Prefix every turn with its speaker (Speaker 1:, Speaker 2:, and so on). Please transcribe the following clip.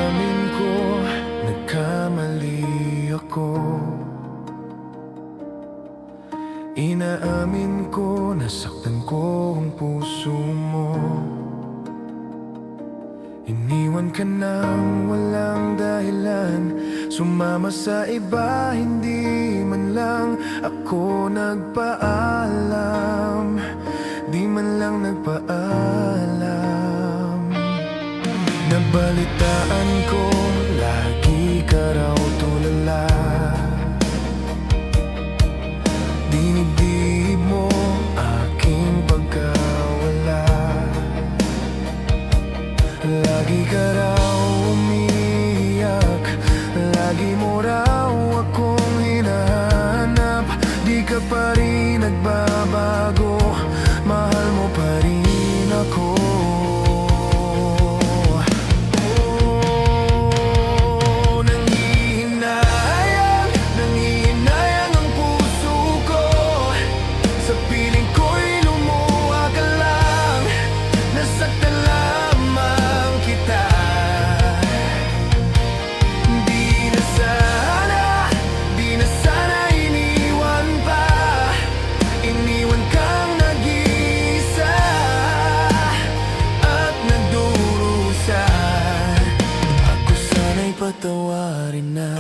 Speaker 1: Inaamin ko, nagkamali ako. Inaamin ko, nasaktan ko ang puso mo. Iniwan ka nang walang dahilan, sumama sa iba, hindi man lang ako nagpaalam. Di man lang nagpaalam. Nabalitaan ko, lagi ka raw tulala. Dinibdib mo aking pagkawala. Lagi ka raw umiiyak, lagi mo raw akong hinahanap. Di ka pa rin nagbabago, mahal mo pa rin ako. Nangihinayang ang puso ko, sa piling ko'y lumuha ka lang. Nasaktan lamang kita. Di na sana iniwan pa. Iniwan kang nag-iisa at nagdurusa. Ako sana'y patawarin na.